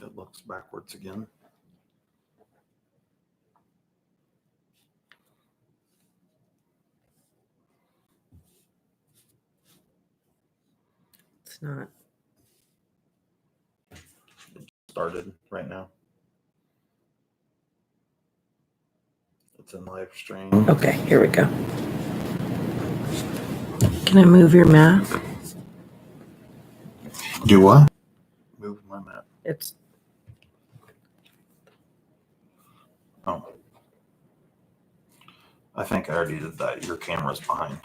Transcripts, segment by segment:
It looks backwards again. It's not. It started right now. It's in live stream. Okay, here we go. Can I move your mat? Do what? Move my mat. It's Oh. I think I already did that. Your camera's behind.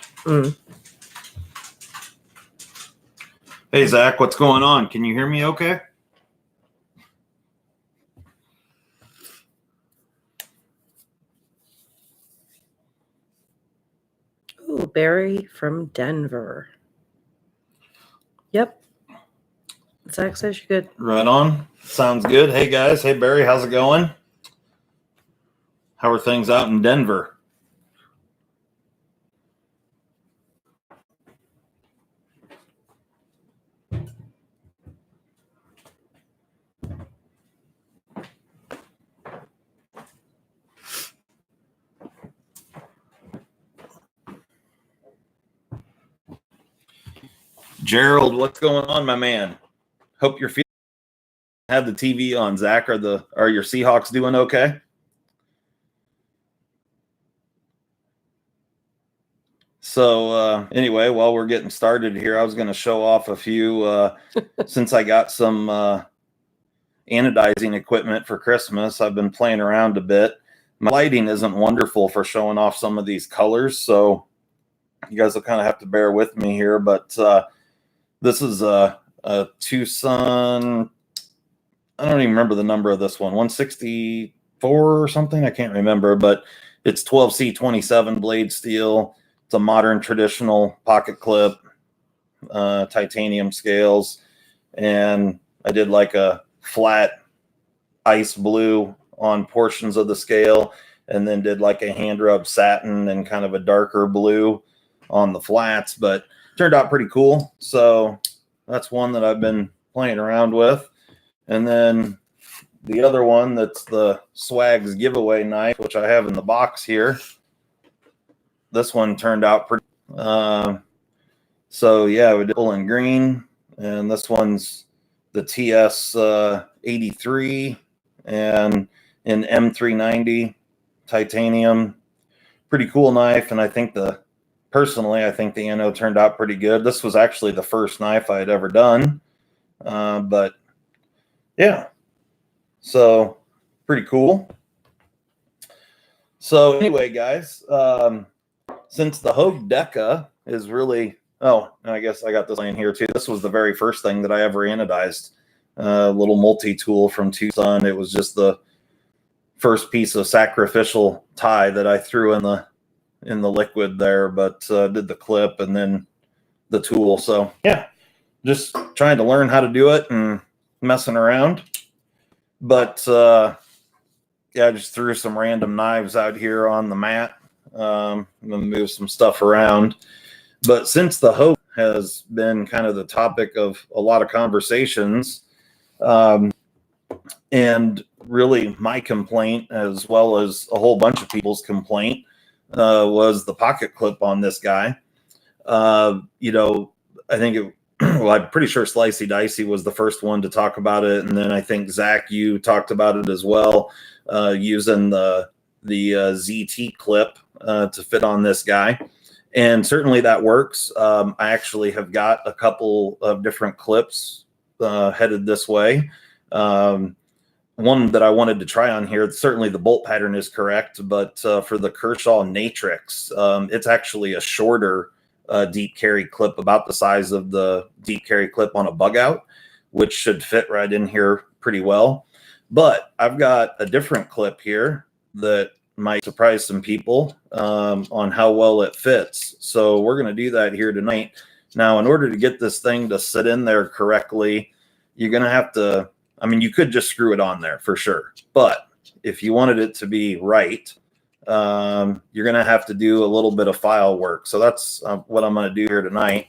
Hey, Zach, what's going on? Can you hear me okay? Ooh, Barry from Denver. Yep. Zach says you're good. Right on. Sounds good. Hey, guys. Hey, Barry. How's it going? How are things out in Denver? Gerald, what's going on, my man? Hope you're feeling. Have the TV on, Zach. Are your Seahawks doing okay? So anyway, while we're getting started here, I was going to show off a few since I got some anodizing equipment for Christmas. I've been playing around a bit. My lighting isn't wonderful for showing off some of these colors, so you guys will kind of have to bear with me here. But this is a TwoSun. I don't even remember the number of this one, 164 or something. I can't remember, but it's 12C27 blade steel. It's a modern traditional pocket clip, titanium scales. And I did like a flat ice blue on portions of the scale, and then did like a hand rub satin and kind of a darker blue on the flats, but turned out pretty cool. So that's one that I've been playing around with. And then the other one, that's the Swags giveaway knife, which I have in the box here. This one turned out pretty. So yeah, we did in green, and this one's the TS-83 and in M390 titanium. Pretty cool knife, and I think personally, I think the anode turned out pretty good. This was actually the first knife I had ever done, but yeah, so pretty cool. So anyway, guys, since the Hogue Deka is really, oh, and I guess I got this laying here too. This was the very first thing that I ever anodized, little multi-tool from TwoSun. It was just the first piece of sacrificial tie that I threw in the liquid there, but did the clip and then the tool. So yeah, just trying to learn how to do it and messing around. But yeah, I just threw some random knives out here on the mat. I'm gonna move some stuff around. But since the Hogue has been kind of the topic of a lot of conversations, and really my complaint, as well as a whole bunch of people's complaint, was the pocket clip on this guy. You know, I think well, I'm pretty sure Slicey Dicey was the first one to talk about it, and then I think Zach, you talked about it as well, using the ZT clip to fit on this guy, and certainly that works. I actually have got a couple of different clips headed this way. One that I wanted to try on here, certainly the bolt pattern is correct, but for the Kershaw Natrix, it's actually a shorter deep carry clip, about the size of the deep carry clip on a bug out, which should fit right in here pretty well. But I've got a different clip here that might surprise some people on how well it fits. So we're going to do that here tonight. Now, in order to get this thing to sit in there correctly, you're going to have to, I mean, you could just screw it on there for sure. But if you wanted it to be right, you're going to have to do a little bit of file work. So that's what I'm going to do here tonight.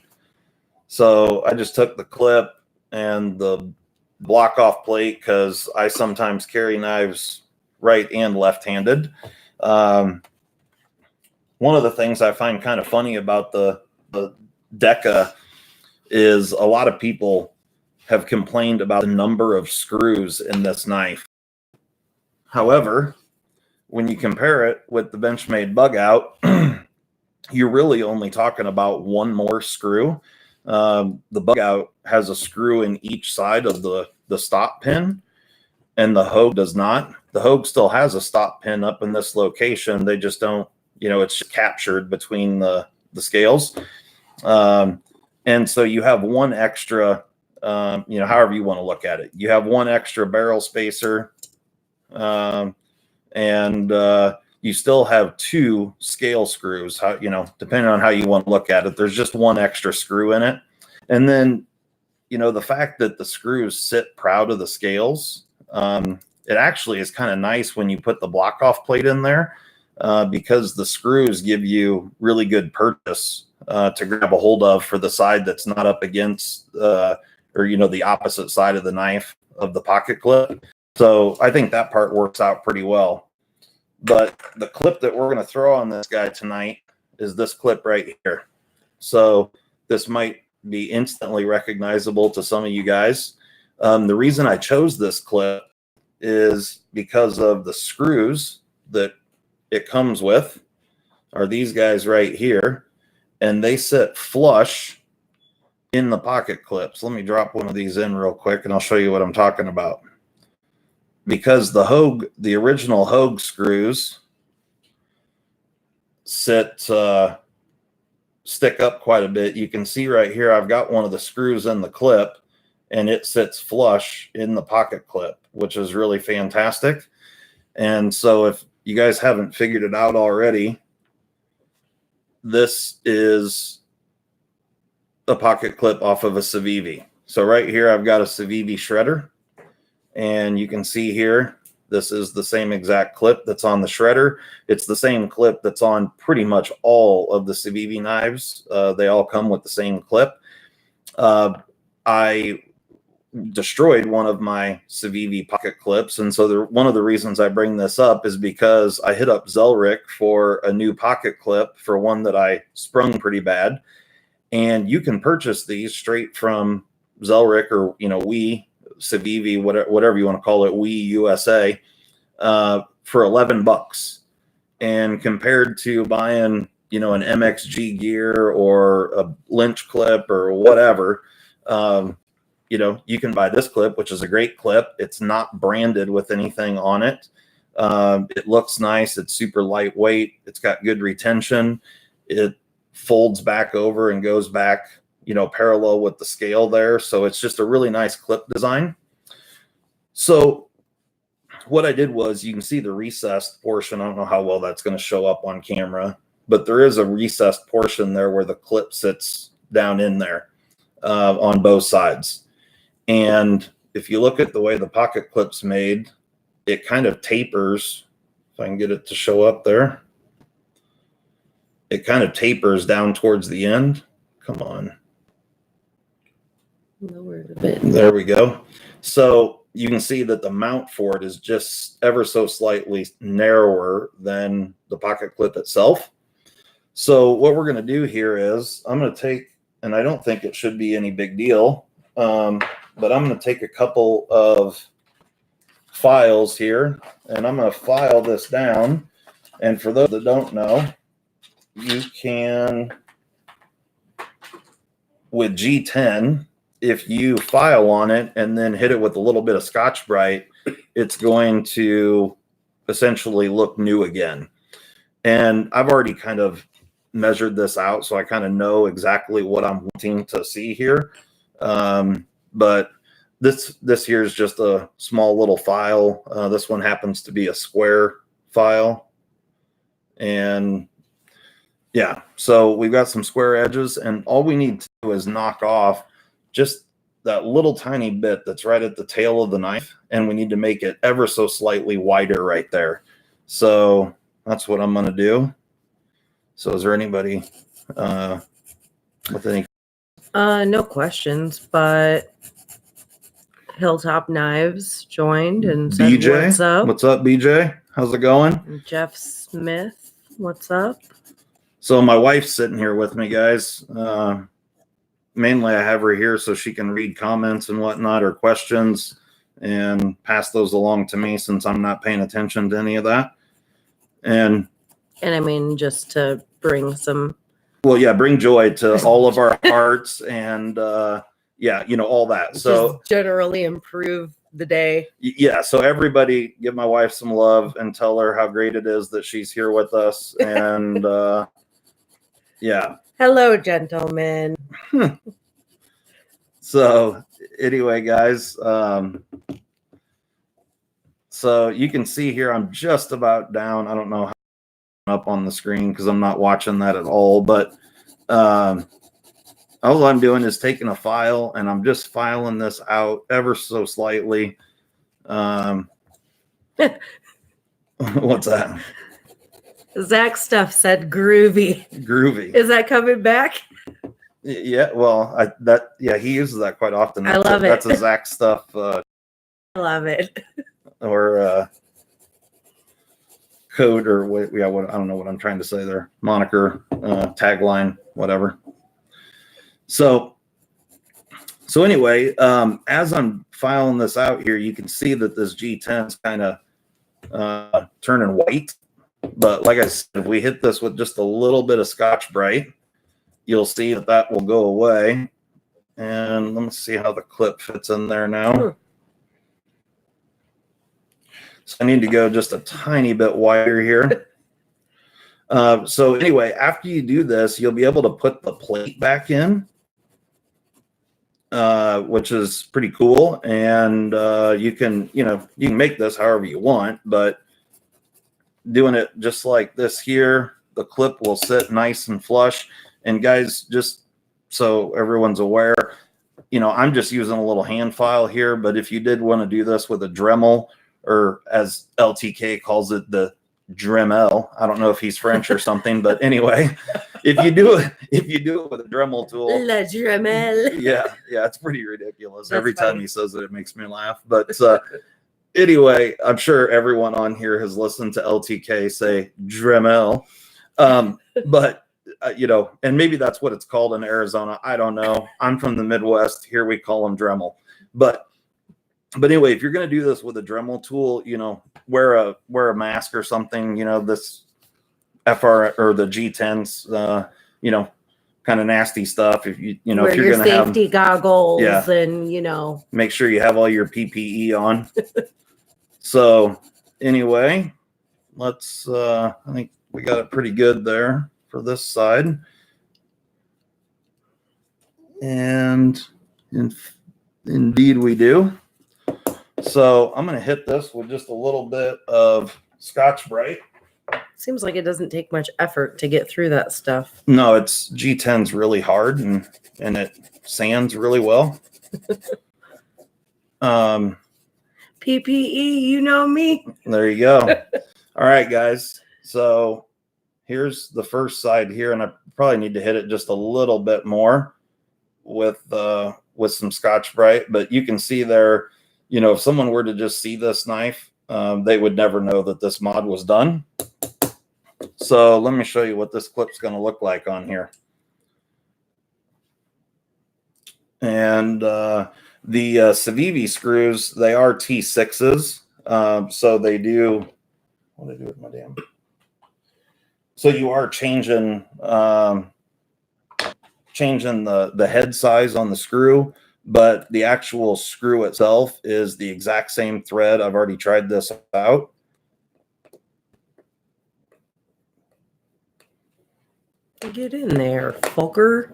So I just took the clip and the block off plate because I sometimes carry knives right and left-handed. One of the things I find kind of funny about the Deka is a lot of people have complained about the number of screws in this knife. However, when you compare it with the Benchmade bug out, you're really only talking about one more screw. The bug out has a screw in each side of the stop pin, and the Hogue does not. The Hogue still has a stop pin up in this location. They just don't, it's captured between the scales. And so you have one extra, however you want to look at it. You have one extra barrel spacer, and you still have two scale screws, depending on how you want to look at it. There's just one extra screw in it. And then, the fact that the screws sit proud of the scales, it actually is kind of nice when you put the block off plate in there, because the screws give you really good purchase to grab a hold of for the side that's not up against, or, the opposite side of the knife of the pocket clip. So I think that part works out pretty well. But the clip that we're going to throw on this guy tonight is this clip right here. So this might be instantly recognizable to some of you guys. The reason I chose this clip is because of the screws that it comes with are these guys right here, and they sit flush in the pocket clips. Let me drop one of these in real quick and I'll show you what I'm talking about. Because the Hogue, the original Hogue screws stick up quite a bit. You can see right here, I've got one of the screws in the clip and it sits flush in the pocket clip, which is really fantastic. And so if you guys haven't figured it out already, this is a pocket clip off of a Civivi. So right here, I've got a Civivi shredder. And you can see here, this is the same exact clip that's on the shredder. It's the same clip that's on pretty much all of the Civivi knives. They all come with the same clip. I destroyed one of my Civivi pocket clips. And so one of the reasons I bring this up is because I hit up Zelric for a new pocket clip for one that I sprung pretty bad. And you can purchase these straight from Zelric or, Wiha, Civivi, whatever you want to call it, Wiha USA, for $11. And compared to buying, an MXG gear or a Lynch clip or whatever, you can buy this clip, which is a great clip. It's not branded with anything on it. It looks nice. It's super lightweight. It's got good retention. It folds back over and goes back, parallel with the scale there. So it's just a really nice clip design. So what I did was, you can see the recessed portion. I don't know how well that's going to show up on camera, but there is a recessed portion there where the clip sits down in there on both sides. And if you look at the way the pocket clip's made, it kind of tapers. If I can get it to show up there, it kind of tapers down towards the end. Come on. Lower it a bit. There we go. So you can see that the mount for it is just ever so slightly narrower than the pocket clip itself. So what we're going to do here is I'm going to take, and I don't think it should be any big deal, but I'm going to take a couple of files here and I'm going to file this down. And for those that don't know, you can, with G10, if you file on it and then hit it with a little bit of Scotch-Brite, it's going to essentially look new again. And I've already kind of measured this out, so I kind of know exactly what I'm wanting to see here. But this here is just a small little file. This one happens to be a square file. And yeah, so we've got some square edges, and all we need to do is knock off just that little tiny bit that's right at the tail of the knife, and we need to make it ever so slightly wider right there. So that's what I'm going to do. So is there anybody with any? No questions, but Hilltop Knives joined and said, BJ, what's up? What's up, BJ? How's it going? And Jeff Smith, what's up? So my wife's sitting here with me, guys. Mainly I have her here so she can read comments and whatnot or questions and pass those along to me since I'm not paying attention to any of that. And I mean, just to bring some. Well, yeah, bring joy to all of our hearts and yeah, you know, all that. So just generally improve the day. Yeah, so everybody give my wife some love and tell her how great it is that she's here with us. And yeah. Hello, gentlemen. So anyway, guys, so you can see here I'm just about down. I don't know how up on the screen because I'm not watching that at all, but all I'm doing is taking a file and I'm just filing this out ever so slightly. What's that? Zach stuff said groovy. Groovy. Is that coming back? Yeah, well, he uses that quite often. I love it. That's a Zach stuff. I love it. Or code or what? Yeah, what I don't know what I'm trying to say there. Moniker, tagline, whatever. So anyway, as I'm filing this out here, you can see that this G10 is kind of turning white. But like I said, if we hit this with just a little bit of Scotch-Brite, you'll see that will go away. And let me see how the clip fits in there now. So I need to go just a tiny bit wider here. So anyway, after you do this, you'll be able to put the plate back in, which is pretty cool. And you can make this however you want, but doing it just like this here, the clip will sit nice and flush. And guys, just so everyone's aware, I'm just using a little hand file here, but if you did want to do this with a Dremel, or as LTK calls it, the Dremel. I don't know if he's French or something, but anyway, if you do it with a Dremel tool, La Dremel. yeah, it's pretty ridiculous. That's Every time funny. he says it makes me laugh. But anyway, I'm sure everyone on here has listened to LTK say Dremel, but and maybe that's what it's called in Arizona. I don't know. I'm from the Midwest. Here we call them Dremel, but anyway, if you're going to do this with a Dremel tool, wear a mask or something. This FR or the G10s, kind of nasty stuff. If if you're going to have safety goggles, and make sure you have all your PPE on. So anyway, let's. I think we got it pretty good there for this side, and indeed we do. So I'm going to hit this with just a little bit of Scotch-Brite. Seems like it doesn't take much effort to get through that stuff. No, it's G10's really hard and it sands really well. PPE, you know me. There you go. All right, guys. So here's the first side here, and I probably need to hit it just a little bit more with some Scotch-Brite, but you can see there. If someone were to just see this knife, they would never know that this mod was done. So let me show you what this clip's going to look like on here. And the Civivi screws, they are T6s. So they do, what do I do with my damn? So you are changing the head size on the screw, but the actual screw itself is the exact same thread. I've already tried this out. Get in there, fucker.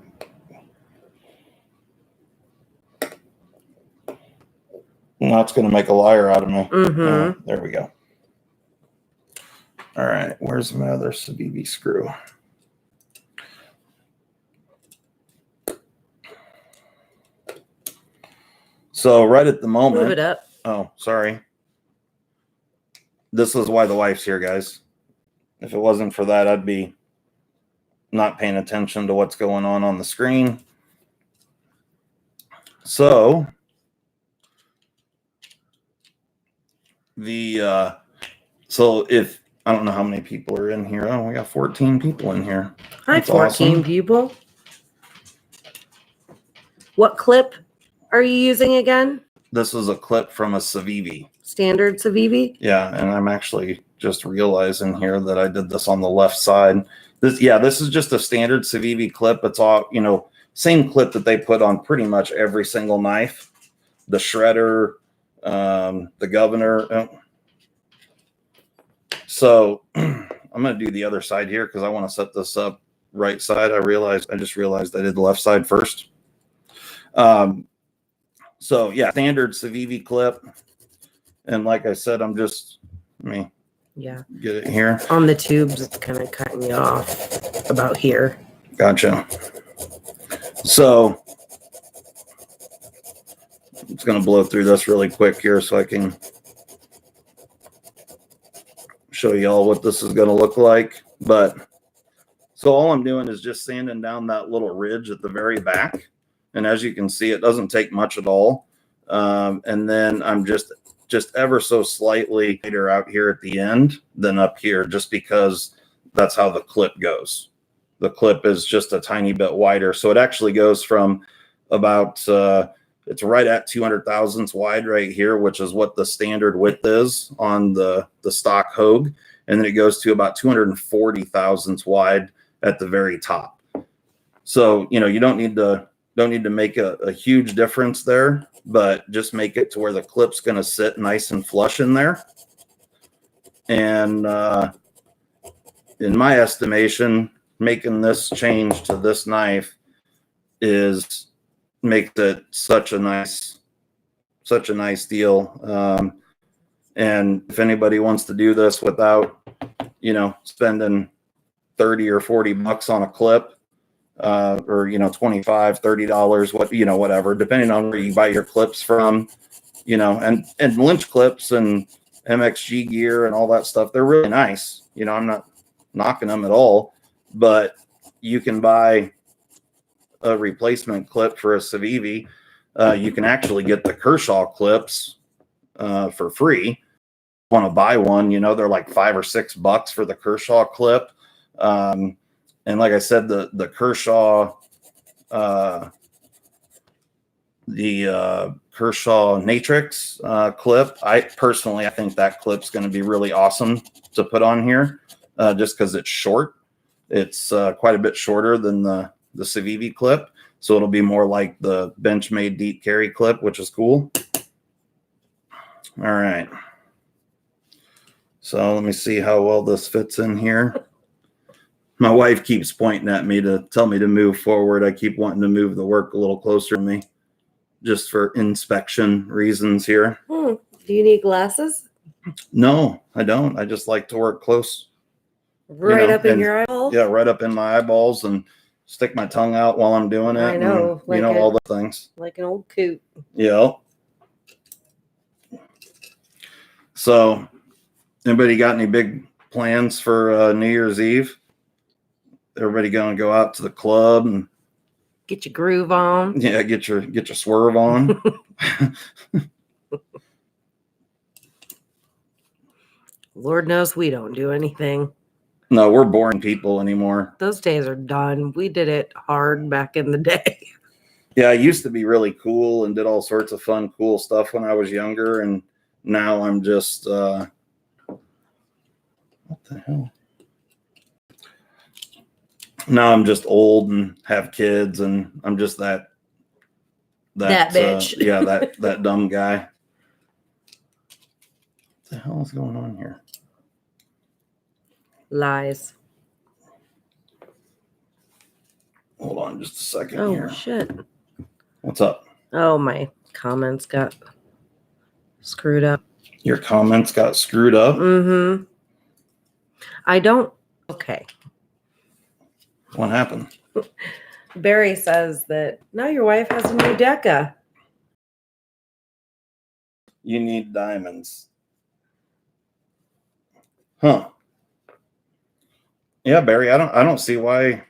Now it's going to make a liar out of me. Mm-hmm. There we go. All right, where's my other Civivi screw? So right at the moment, Move it up. Oh, sorry. This is why the wife's here, guys. If it wasn't for that, I'd be not paying attention to what's going on the screen. So So if I don't know how many people are in here. Oh, we got 14 people in here. Hi, That's 14 awesome. people. What clip are you using again? This is a clip from a Civivi. Standard Civivi? Yeah, and I'm actually just realizing here that I did this on the left side. This is just a standard Civivi clip. It's all, same clip that they put on pretty much every single knife. The shredder, the governor. So I'm going to do the other side here because I want to set this up right side. I just realized I did the left side first. So yeah, standard Civivi clip. And like I said, let me get it here. On the tubes, it's kind of cutting you off about here. Gotcha. So I'm just going to blow through this really quick here so I can show you all what this is going to look like. So all I'm doing is just sanding down that little ridge at the very back. And as you can see, it doesn't take much at all. And then I'm just ever so slightly lighter out here at the end than up here, just because that's how the clip goes. The clip is just a tiny bit wider. So it actually goes from about, it's right at 200 thousandths wide right here, which is what the standard width is on the stock Hogue. And then it goes to about 240 thousandths wide at the very top. So, you don't need to make a huge difference there, but just make it to where the clip's going to sit nice and flush in there. And in my estimation, making this change to this knife makes it such a nice deal. And if anybody wants to do this without, spending 30 or 40 bucks on a clip, or $25, $30, whatever, depending on where you buy your clips from, and Lynch clips and MXG gear and all that stuff, they're really nice. I'm not knocking them at all, but you can buy a replacement clip for a Civivi. You can actually get the Kershaw clips for free. Want to buy one, they're like $5 or $6 for the Kershaw clip. And like I said, the Kershaw, Kershaw Natrix clip, I think that clip's going to be really awesome to put on here, just because it's short. It's quite a bit shorter than the Civivi clip, so it'll be more like the Benchmade deep carry clip, which is cool. All right. So let me see how well this fits in here. My wife keeps pointing at me to tell me to move forward. I keep wanting to move the work a little closer to me, just for inspection reasons here. Do you need glasses? No, I don't. I just like to work close. Right up in your eyeballs? Yeah, right up in my eyeballs, and stick my tongue out while I'm doing it. I know. And, all the things. Like an old coot. Yeah. So, anybody got any big plans for New Year's Eve? Everybody going to go out to the club and get your groove on? Yeah, get your swerve on. Lord knows we don't do anything. No, we're boring people anymore. Those days are done. We did it hard back in the day. Yeah, I used to be really cool and did all sorts of fun, cool stuff when I was younger, and now I'm just what the hell? Now I'm just old and have kids, and I'm just that bitch. Yeah, that dumb guy. What the hell is going on here? Lies. Hold on just a second here. Oh, shit. What's up? Oh, my comments got screwed up. Your comments got screwed up? Mm-hmm. Okay. What happened? Barry says that now your wife has a new Deka. You need diamonds. Huh. Yeah, Barry, I don't see why.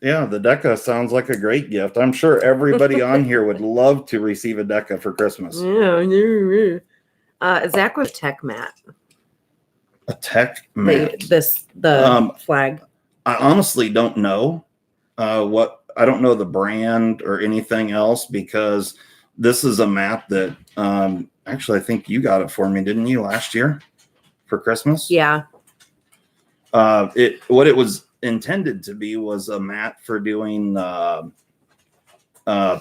Yeah, the Deka sounds like a great gift. I'm sure everybody on here would love to receive a Deka for Christmas. Yeah. Zach was tech mat. A tech mat. The flag. I honestly don't know I don't know the brand or anything else, because this is a mat that actually I think you got it for me, didn't you, last year for Christmas? Yeah. What it was intended to be was a mat for doing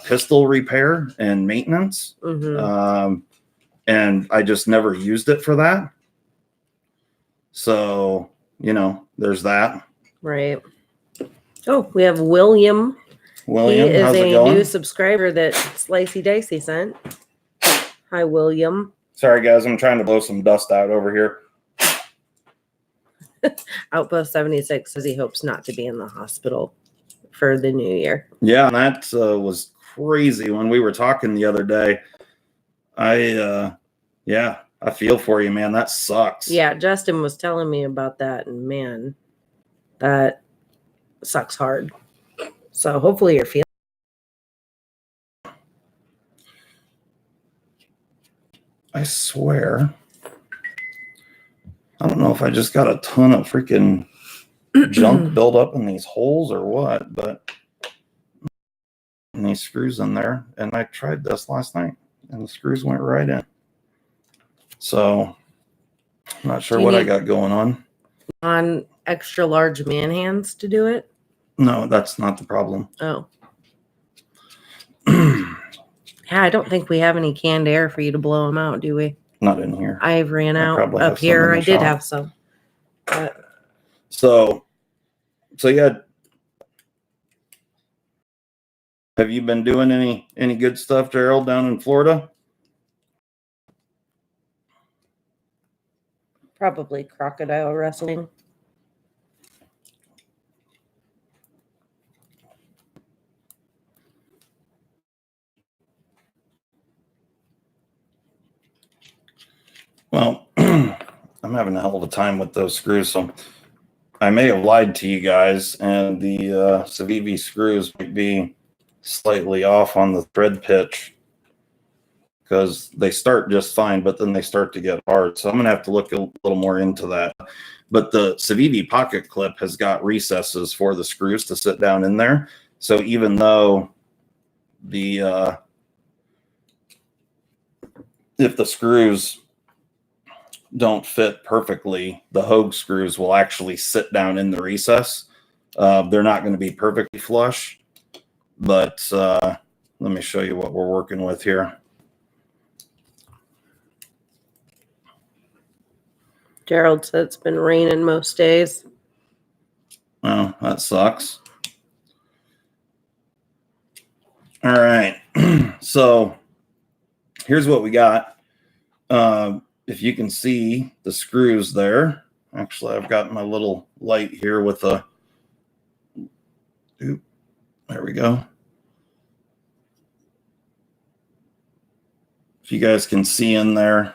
pistol repair and maintenance. And I just never used it for that. So, there's that. Right. Oh, we have William. William, he is how's it a going? new subscriber that Slicey Dicey sent. Hi, William. Sorry, guys. I'm trying to blow some dust out over here. Outpost 76 says he hopes not to be in the hospital for the new year. Yeah, and that was crazy when we were talking the other day. I feel for you, man. That sucks. Yeah, Justin was telling me about that, and man, that sucks hard. So hopefully you're feeling. I swear, I don't know if I just got a ton of freaking junk built up in these holes or what, but these screws in there, and I tried this last night, and the screws went right in. So I'm not sure what I got going on. On extra large man hands to do it? No, that's not the problem. Oh. Yeah, I don't think we have any canned air for you to blow them out, do we? Not in here. I ran out up here. I did have some. So yeah. Have you been doing any good stuff, Gerald, down in Florida? Probably crocodile wrestling. Well, I'm having a hell of a time with those screws, so I may have lied to you guys, and the Civivi screws might be slightly off on the thread pitch, because they start just fine, but then they start to get hard. So I'm going to have to look a little more into that. But the Civivi pocket clip has got recesses for the screws to sit down in there. So even though if the screws don't fit perfectly, the Hogue screws will actually sit down in the recess. They're not going to be perfectly flush, but let me show you what we're working with here. Gerald said it's been raining most days. Well, that sucks. All right. So here's what we got. If you can see the screws there, actually, I've got my little light here with a, there we go. If you guys can see in there,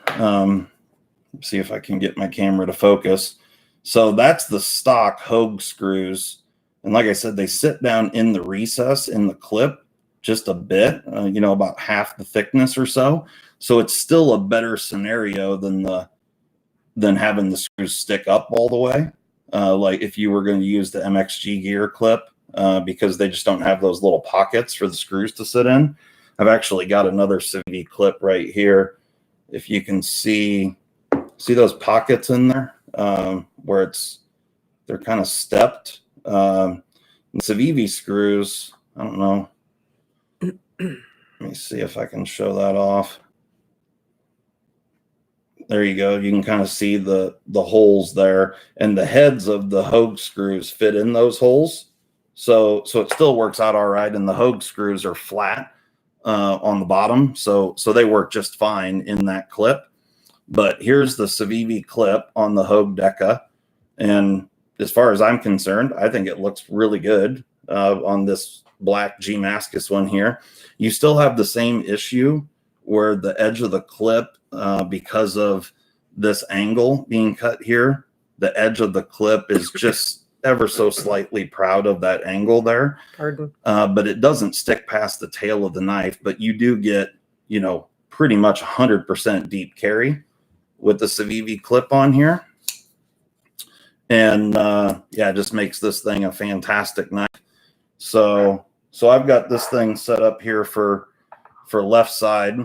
see if I can get my camera to focus. So that's the stock Hogue screws. And like I said, they sit down in the recess in the clip just a bit, about half the thickness or so. So it's still a better scenario than having the screws stick up all the way. Like if you were going to use the MXG gear clip, because they just don't have those little pockets for the screws to sit in. I've actually got another Civivi clip right here. If you can see those pockets in there, where they're kind of stepped. The Civivi screws, I don't know. Let me see if I can show that off. There you go. You can kind of see the holes there, and the heads of the Hogue screws fit in those holes. So it still works out all right. And the Hogue screws are flat on the bottom. So they work just fine in that clip. But here's the Civivi clip on the Hogue Deka. And as far as I'm concerned, I think it looks really good on this black G Mascus one here. You still have the same issue where the edge of the clip, because of this angle being cut here, the edge of the clip is just ever so slightly proud of that angle there. Pardon. But it doesn't stick past the tail of the knife, but you do get, pretty much 100% deep carry. with the Civivi clip on here. And yeah, it just makes this thing a fantastic knife. So I've got this thing set up here for left side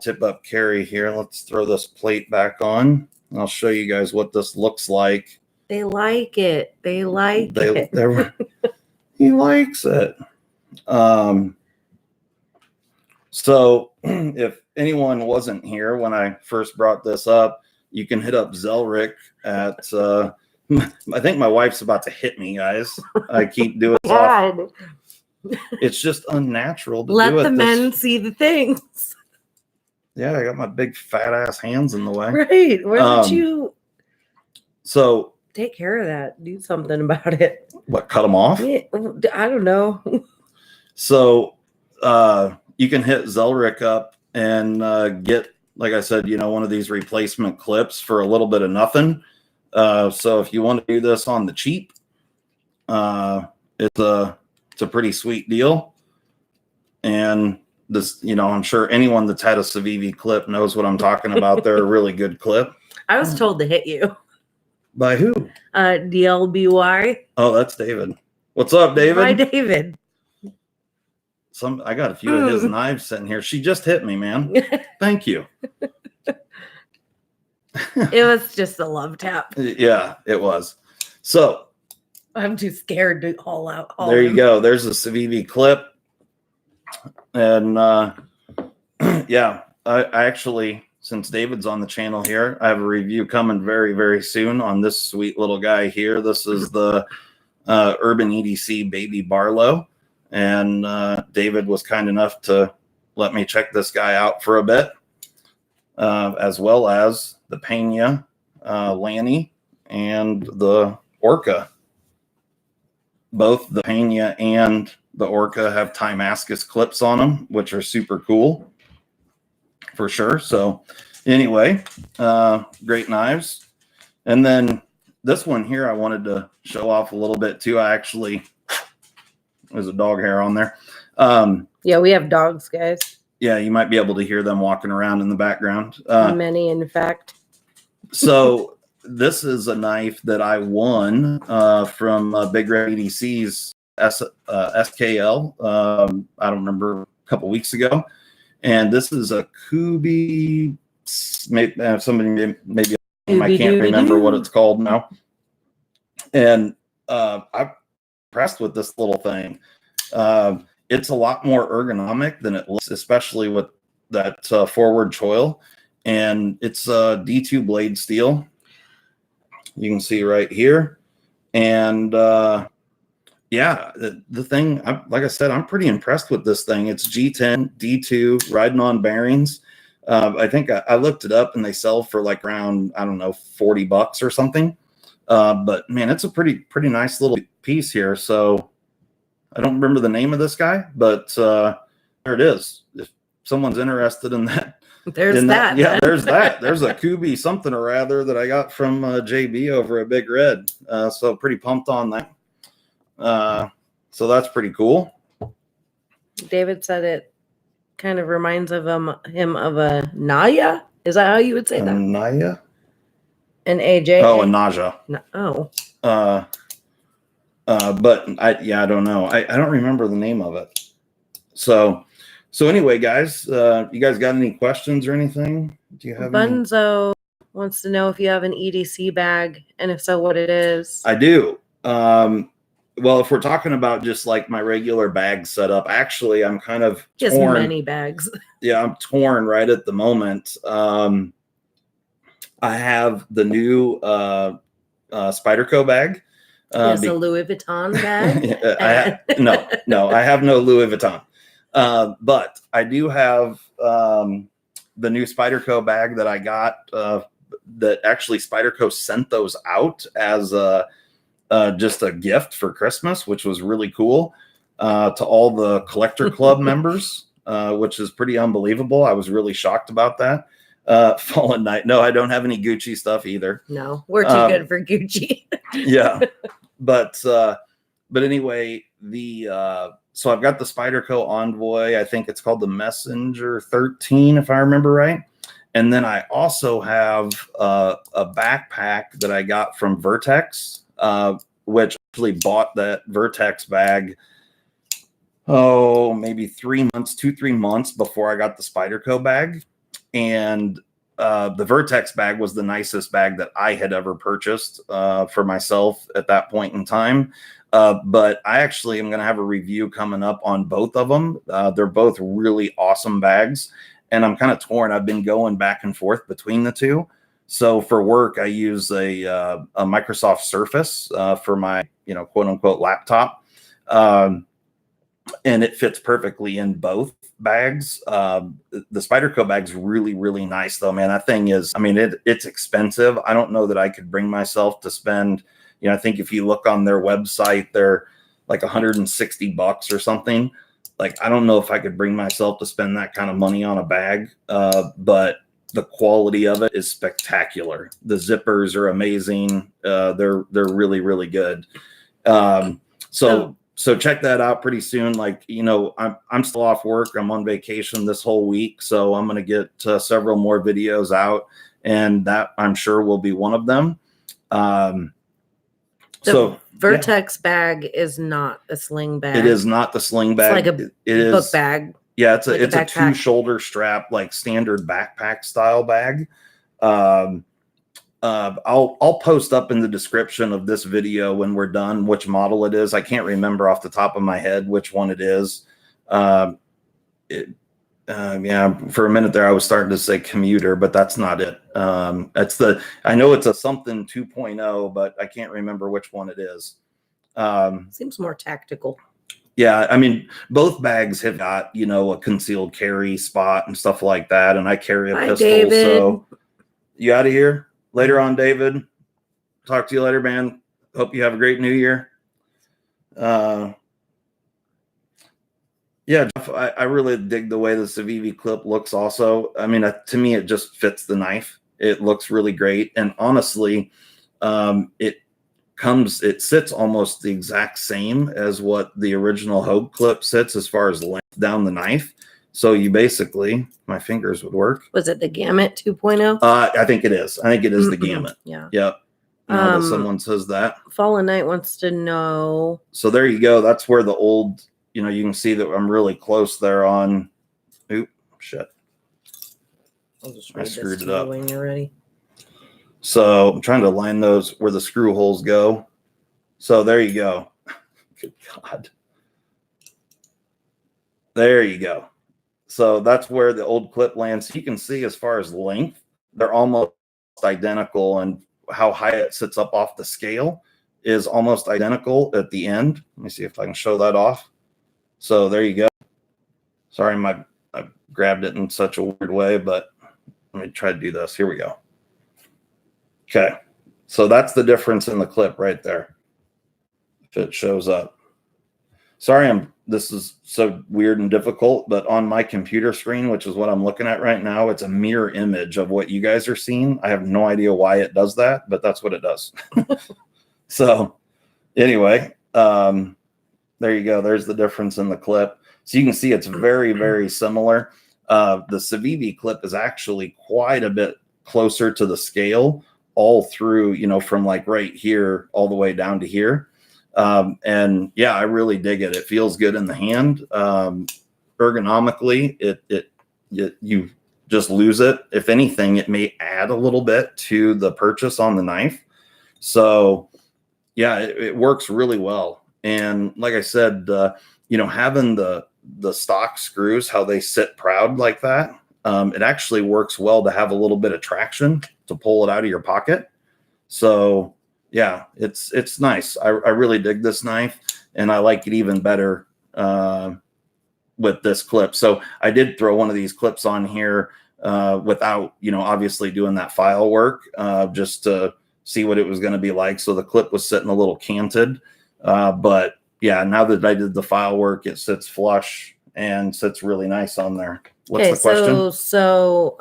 tip up carry here. Let's throw this plate back on. I'll show you guys what this looks like. They like it. They like it. He likes it. So if anyone wasn't here when I first brought this up, you can hit up Zelric at I think my wife's about to hit me, guys. I keep doing this off. It's just unnatural to let do it the men see the things. Yeah, I got my big fat ass hands in the way. Right. Why don't you so take care of that? Do something about it. What, cut them off? Yeah, I don't know. So you can hit Zelric up and get, like I said, one of these replacement clips for a little bit of nothing. So if you want to do this on the cheap, it's a pretty sweet deal. And this, I'm sure anyone that's had a Civivi clip knows what I'm talking about. They're a really good clip. I was told to hit you. By who? DLBY. Oh, that's David. What's up, David? Hi, David. I got a few of his knives sitting here. She just hit me, man. Thank you. It was just a love tap. Yeah, it was. So I'm too scared to haul out. There you go. There's a Civivi clip. And yeah, I actually, since David's on the channel here, I have a review coming very, very soon on this sweet little guy here. This is the Urban EDC Baby Barlow. And David was kind enough to let me check this guy out for a bit, as well as the Pena Lanny and the Orca. Both the Pena and the Orca have Timascus clips on them, which are super cool for sure. So anyway, great knives. And then this one here, I wanted to show off a little bit too. There's a dog hair on there. Yeah, we have dogs, guys. Yeah, you might be able to hear them walking around in the background. Many, in fact. So this is a knife that I won from Big Red EDC's SKL. I don't remember, a couple weeks ago. And this is a Kubi. Somebody maybe I can't remember what it's called now. And I'm impressed with this little thing. It's a lot more ergonomic than it looks, especially with that forward choil. And it's D2 blade steel. You can see right here. And yeah, the thing, like I said, I'm pretty impressed with this thing. It's G10, D2, riding on bearings. I think I looked it up and they sell for like around, I don't know, $40 or something. But man, it's a pretty nice little piece here. So I don't remember the name of this guy, but there it is. If someone's interested in that, there's that. Yeah, there's that. There's a Kubi something or rather that I got from JB over at Big Red. So pretty pumped on that. So that's pretty cool. David said it kind of reminds of him of a Naya. Is that how you would say that? Naya? An AJ? Oh, a Naja. Oh. But I don't know. I don't remember the name of it. So anyway, guys, you guys got any questions or anything? Do you have Bunzo wants to know if you have an EDC bag, and if so, what it is. I do. Well, if we're talking about just like my regular bag setup, actually, I'm kind of just torn. Many bags. Yeah, I'm torn right at the moment. I have the new Spyderco bag. Yes, a Louis Vuitton bag. No, I have no Louis Vuitton. But I do have the new Spyderco bag that I got. That actually Spyderco sent those out as just a gift for Christmas, which was really cool, to all the collector club members, which is pretty unbelievable. I was really shocked about that. Fallen Knight. No, I don't have any Gucci stuff either. No, we're too good for Gucci. Yeah. But anyway, so I've got the Spyderco Envoy. I think it's called the Messenger 13, if I remember right. And then I also have a backpack that I got from Vertex, which actually bought that Vertex bag, maybe 3 months, 2-3 months before I got the Spyderco bag. And the Vertex bag was the nicest bag that I had ever purchased for myself at that point in time. But I actually am going to have a review coming up on both of them. They're both really awesome bags. And I'm kind of torn. I've been going back and forth between the two. So for work, I use a Microsoft Surface for my, quote unquote laptop. And it fits perfectly in both bags. The Spyderco bag's really, really nice though, man. That thing is, I mean, it's expensive. I don't know that I could bring myself to spend, I think if you look on their website, they're like $160 or something. Like, I don't know if I could bring myself to spend that kind of money on a bag, but the quality of it is spectacular. The zippers are amazing. They're really, really good. So check that out pretty soon. Like, I'm still off work. I'm on vacation this whole week. So I'm going to get several more videos out, and that I'm sure will be one of them. The Vertex bag is not a sling bag. It is not the sling bag. It's like a book bag. Yeah, it's a 2 shoulder strap, like standard backpack style bag. I'll post up in the description of this video when we're done which model it is. I can't remember off the top of my head which one it is. Yeah, for a minute there I was starting to say commuter, but that's not it. I know it's a something 2.0, but I can't remember which one it is. Seems more tactical. Yeah, I mean, both bags have got, a concealed carry spot and stuff like that, and I carry a pistol. David. So you out of here? Later on, David. Talk to you later, man. Hope you have a great new year. Yeah, Jeff, I really dig the way the Civivi clip looks also. I mean, to me, it just fits the knife. It looks really great. And honestly, it sits almost the exact same as what the original Hogue clip sits as far as length down the knife. So you basically, my fingers would work. Was it the Gamut 2.0? I think it is. I think it is the Gamut. Yeah. Yep. Now that someone says that. Fallen Knight wants to know. So there you go. That's where the old, you can see that I'm really close there on. Oop, shit. I'll just I screwed it up when you're ready. So I'm trying to line those where the screw holes go. So there you go. Good God. There you go. So that's where the old clip lands. You can see as far as length, they're almost identical, and how high it sits up off the scale is almost identical at the end. Let me see if I can show that off. So there you go. Sorry, I grabbed it in such a weird way, but let me try to do this. Here we go. Okay. So that's the difference in the clip right there. If it shows up. Sorry, this is so weird and difficult, but on my computer screen, which is what I'm looking at right now, it's a mirror image of what you guys are seeing. I have no idea why it does that, but that's what it does. So anyway, there you go. There's the difference in the clip. So you can see it's very, very similar. The Civivi clip is actually quite a bit closer to the scale all through, from like right here all the way down to here. And yeah, I really dig it. It feels good in the hand. Ergonomically, you just lose it. If anything, it may add a little bit to the purchase on the knife. So yeah, it works really well. And like I said, having the stock screws, how they sit proud like that, it actually works well to have a little bit of traction to pull it out of your pocket. So yeah, it's nice. I really dig this knife, and I like it even better with this clip. So I did throw one of these clips on here without, obviously doing that file work, just to see what it was going to be like. So the clip was sitting a little canted, but yeah, now that I did the file work, it sits flush and sits really nice on there. What's the question? So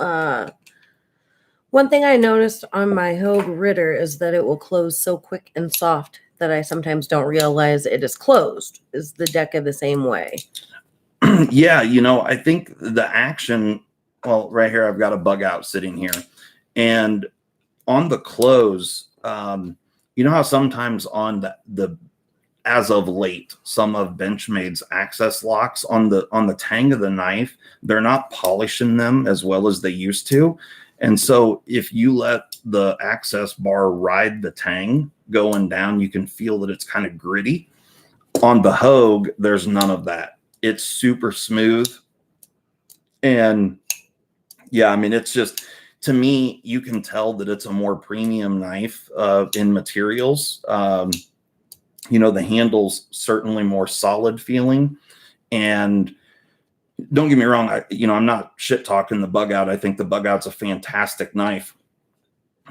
one thing I noticed on my Hogue Ritter is that it will close so quick and soft that I sometimes don't realize it is closed. Is the Deka the same way? Yeah, I think the action well, right here, I've got a bug out sitting here. And on the close, you know how sometimes on the as of late, some of Benchmade's access locks on the tang of the knife, they're not polishing them as well as they used to. And so if you let the access bar ride the tang going down, you can feel that it's kind of gritty. On the Hogue, there's none of that. It's super smooth. And yeah, I mean, it's just, to me, you can tell that it's a more premium knife in materials. You know, the handle's certainly more solid feeling. And don't get me wrong, I'm not shit talking the bug out. I think the bug out's a fantastic knife.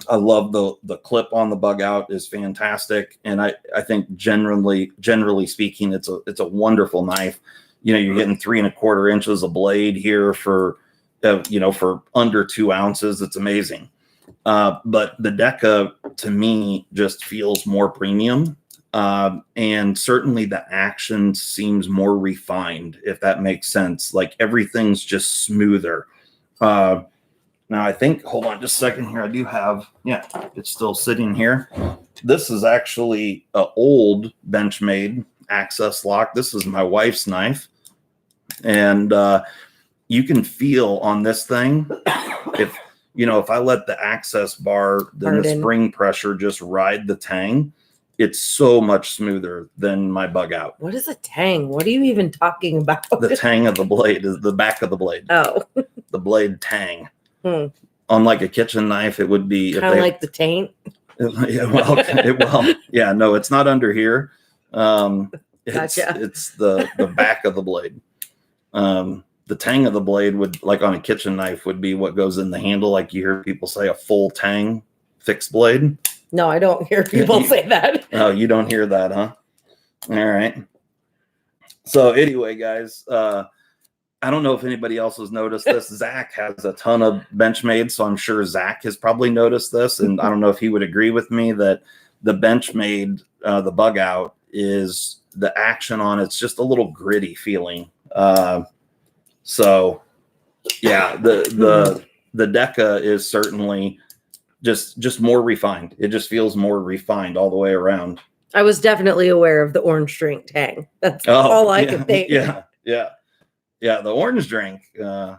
I love the clip on the bug out is fantastic. And I think generally speaking, it's a wonderful knife. You know, you're getting 3 1/4 inches of blade here for under 2 ounces. It's amazing. But the Deka to me just feels more premium. And certainly the action seems more refined, if that makes sense. Like everything's just smoother. Now I think, hold on just a second here. I do have, yeah, it's still sitting here. This is actually an old Benchmade access lock. This is my wife's knife. And you can feel on this thing, if I let the access bar, then the spring pressure just ride the tang, it's so much smoother than my bug out. What is a tang? What are you even talking about? The tang of the blade is the back of the blade. Oh. The blade tang. Unlike a kitchen knife, it would be kind of like the taint. Well, yeah, no, it's not under here. Gotcha. It's the back of the blade. The tang of the blade would, like on a kitchen knife, would be what goes in the handle. Like you hear people say a full tang fixed blade. No, I don't hear people say that. Oh, you don't hear that, huh? All right. So anyway, guys, I don't know if anybody else has noticed this. Zach has a ton of Benchmade, so I'm sure Zach has probably noticed this. And I don't know if he would agree with me that the Benchmade, the bug out, is the action on it's just a little gritty feeling. So yeah, the Deka is certainly just more refined. It just feels more refined all the way around. I was definitely aware of the orange drink tang. That's all I could think. Yeah. The orange drink. Tang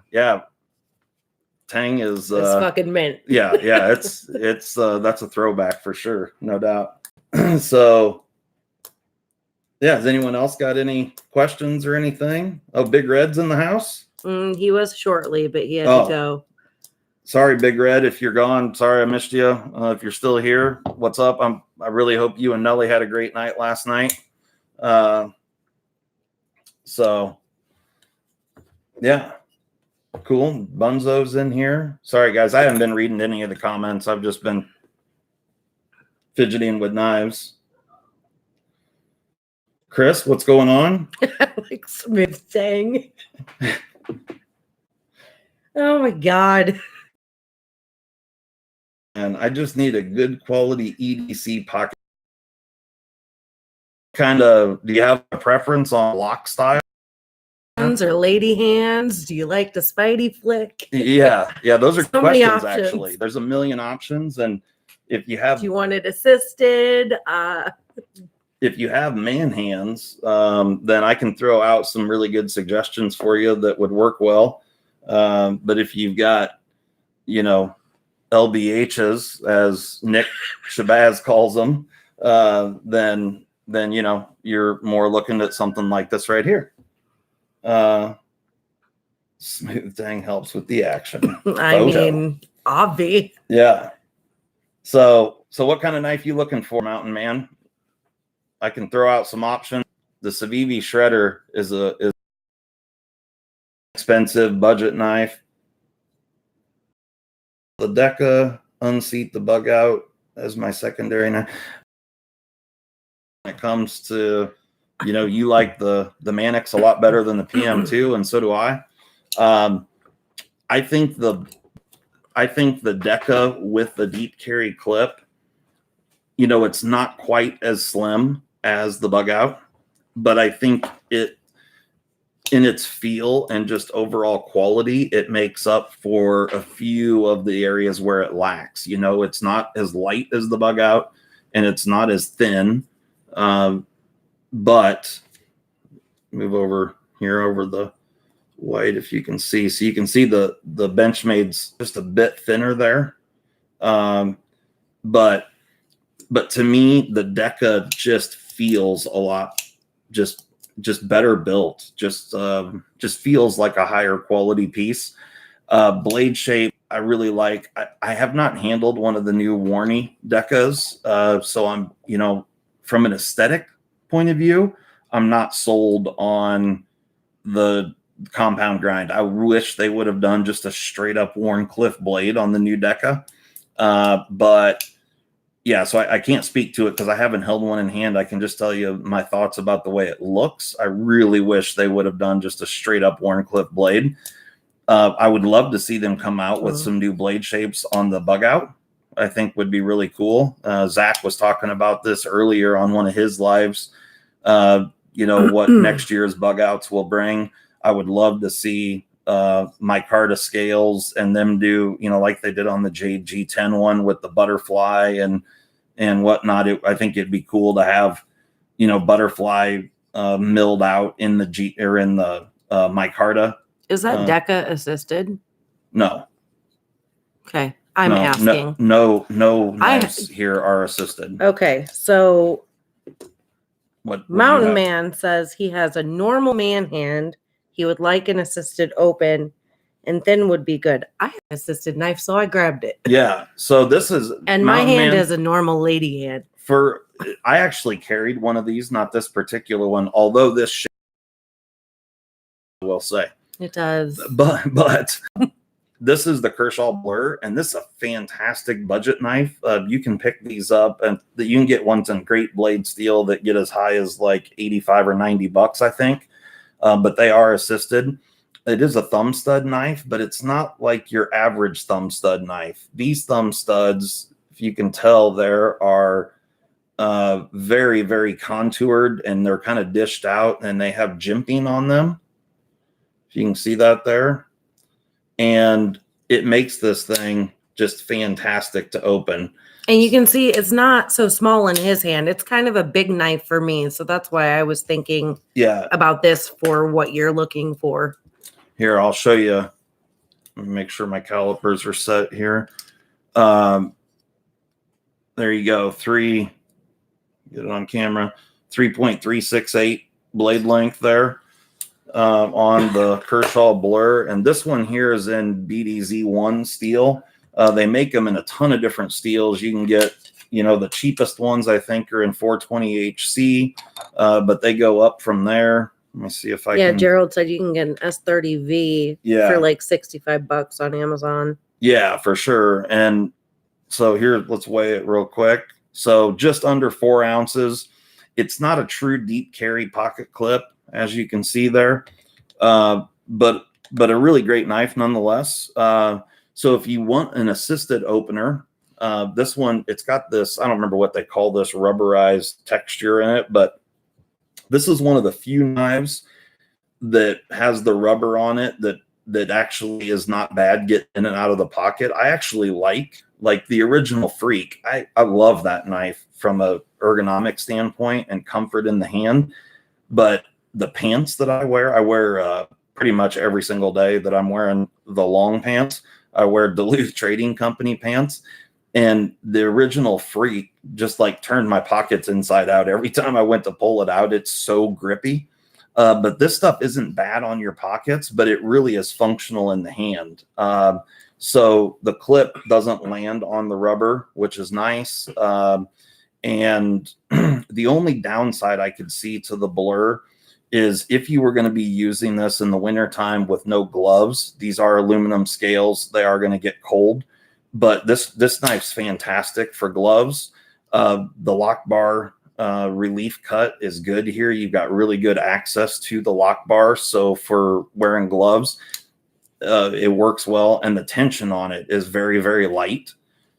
is it's fucking mint. Yeah. It's that's a throwback for sure, no doubt. So yeah, has anyone else got any questions or anything? Oh, Big Red's in the house? He was shortly, but he had to go. Sorry, Big Red, if you're gone. Sorry I missed you. If you're still here, what's up? I really hope you and Nelly had a great night last night. So yeah, cool. Bunzo's in here. Sorry guys, I haven't been reading any of the comments. I've just been fidgeting with knives. Chris, what's going on? Like smooth tang. Oh my God. And I just need a good quality EDC pocket. Do you have a preference on lock style? Hands or lady hands? Do you like the Spidey flick? Yeah, those are So questions actually. There's a million options, and if you have, do you want it assisted? If you have man hands, then I can throw out some really good suggestions for you that would work well. But if you've got, LBHs, as Nick Shabazz calls them, then you're more looking at something like this right here. Smooth tang helps with the action. I mean, obvi. Yeah. So what kind of knife you looking for, Mountain Man? I can throw out some options. The Civivi shredder is expensive budget knife. The Deka unseat the bug out as my secondary knife. When it comes to, you like the Manix a lot better than the PM2, and so do I. I think the Deka with the deep carry clip, it's not quite as slim as the bug out, but I think in its feel and just overall quality, it makes up for a few of the areas where it lacks. You know, it's not as light as the Bug Out, and it's not as thin. But move over here over the white if you can see. So you can see the Benchmade's just a bit thinner there. But to me, the Deka just feels a lot just better built. Just feels like a higher quality piece. Blade shape, I really like. I have not handled one of the new Warney Dekas, so I'm, you know, from an aesthetic point of view, I'm not sold on the compound grind. I wish they would have done just a straight up Wharncliffe blade on the new Deka. But yeah, so I can't speak to it because I haven't held one in hand. I can just tell you my thoughts about the way it looks. I really wish they would have done just a straight up Wharncliffe blade. I would love to see them come out with some new blade shapes on the Bug Out. I think would be really cool. Zach was talking about this earlier on one of his lives. You know, what next year's Bug Outs will bring. I would love to see micarta scales and them do, you know, like they did on the G10 one with the butterfly and whatnot. I think it'd be cool to have, you know, butterfly milled out in the micarta. Is that Deka assisted? No. Okay. I'm asking. No knives here are assisted. Okay. So what Mountain Man says he has a normal man hand. He would like an assisted open, and thin would be good. I have an assisted knife, so I grabbed it. Yeah. So this is, and my hand is a normal lady hand. I actually carried one of these, not this particular one, although this I will say it does. But this is the Kershaw Blur, and this is a fantastic budget knife. You can pick these up, and you can get ones in great blade steel that get as high as like 85 or 90 bucks, I think. But they are assisted. It is a thumb stud knife, but it's not like your average thumb stud knife. These thumb studs, if you can tell, there are very, very contoured, and they're kind of dished out, and they have jimping on them. If you can see that there. And it makes this thing just fantastic to open. And you can see it's not so small in his hand. It's kind of a big knife for me. So that's why I was thinking about this for what you're looking for. Here, I'll show you. Let me make sure my calipers are set here. There you go. Get it on camera. 3.368 blade length there. On the Kershaw Blur, and this one here is in BDZ1 steel. They make them in a ton of different steels. You can get, you know, the cheapest ones I think are in 420 HC, but they go up from there. Let me see if I can. Yeah, Gerald said you can get an S30V for like 65 bucks on Amazon. Yeah, for sure. And so here, let's weigh it real quick. So just under 4 ounces. It's not a true deep carry pocket clip, as you can see there, but a really great knife nonetheless. So if you want an assisted opener, this one, it's got this, I don't remember what they call this, rubberized texture in it, but this is one of the few knives that has the rubber on it that actually is not bad getting in and out of the pocket. I actually like the original Freak. I love that knife from a ergonomic standpoint and comfort in the hand, but the pants that I wear pretty much every single day that I'm wearing the long pants. I wear Duluth Trading Company pants, and the original Freak just like turned my pockets inside out every time I went to pull it out. It's so grippy. But this stuff isn't bad on your pockets, but it really is functional in the hand. So the clip doesn't land on the rubber, which is nice. And the only downside I could see to the Blur is if you were going to be using this in the wintertime with no gloves. These are aluminum scales. They are going to get cold, but this knife's fantastic for gloves. The lock bar relief cut is good here. You've got really good access to the lock bar. So for wearing gloves, it works well. And the tension on it is very, very light.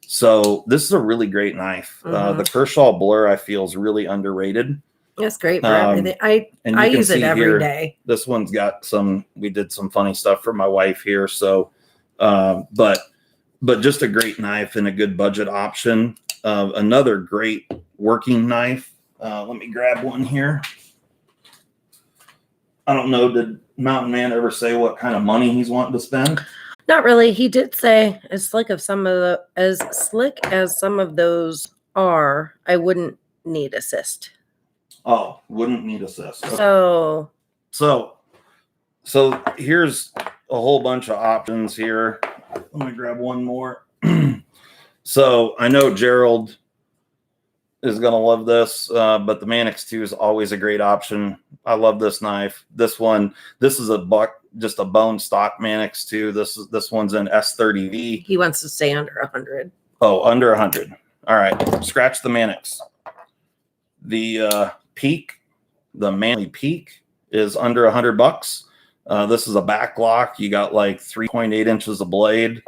So this is a really great knife. The Kershaw Blur, I feel, is really underrated. That's great for everything. I use it every day. This one's got we did some funny stuff for my wife here. So, but just a great knife and a good budget option. Another great working knife. Let me grab one here. I don't know. Did Mountain Man ever say what kind of money he's wanting to spend? Not really. He did say as slick as some of those are, I wouldn't need assist. Oh, wouldn't need assist. Okay. So here's a whole bunch of options here. Let me grab one more. So I know Gerald is going to love this, but the Manix 2 is always a great option. I love this knife. This is just a bone stock Manix 2. This one's an S30V. He wants to stay under 100. Oh, under 100. All right. Scratch the Manix. The the Manly Peak is under $100. This is a back lock. You got like 3.8 inches of blade.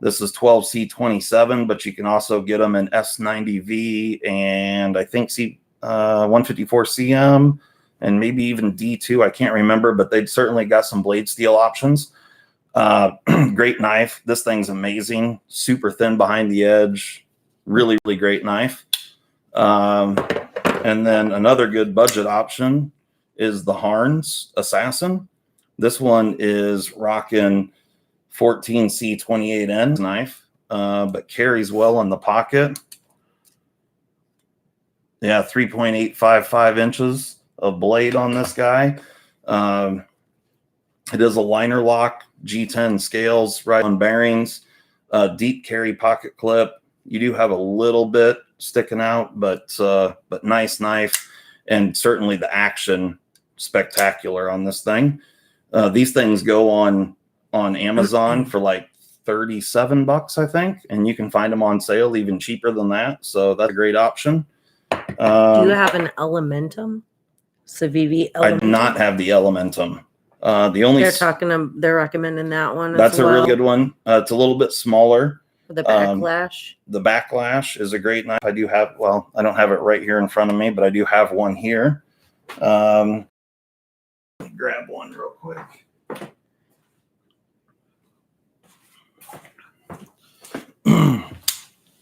This is 12C27, but you can also get them in S90V and I think 154CM and maybe even D2. I can't remember, but they've certainly got some blade steel options. Great knife. This thing's amazing. Super thin behind the edge. Really, really great knife. And then another good budget option is the Harns Assassin. This one is rocking 14C28N knife, but carries well in the pocket. Yeah, 3.855 inches of blade on this guy. It is a liner lock, G10 scales, right on bearings, deep carry pocket clip. You do have a little bit sticking out, but nice knife, and certainly the action spectacular on this thing. These things go on Amazon for like $37, I think, and you can find them on sale even cheaper than that. So that's a great option. Do you have an Elementum? Civivi Elementum? I do not have the Elementum. They're recommending that one. That's a really good one. It's a little bit smaller. The Backlash. The Backlash is a great knife. I do have, well, I don't have it right here in front of me, but I do have one here. Grab one real quick.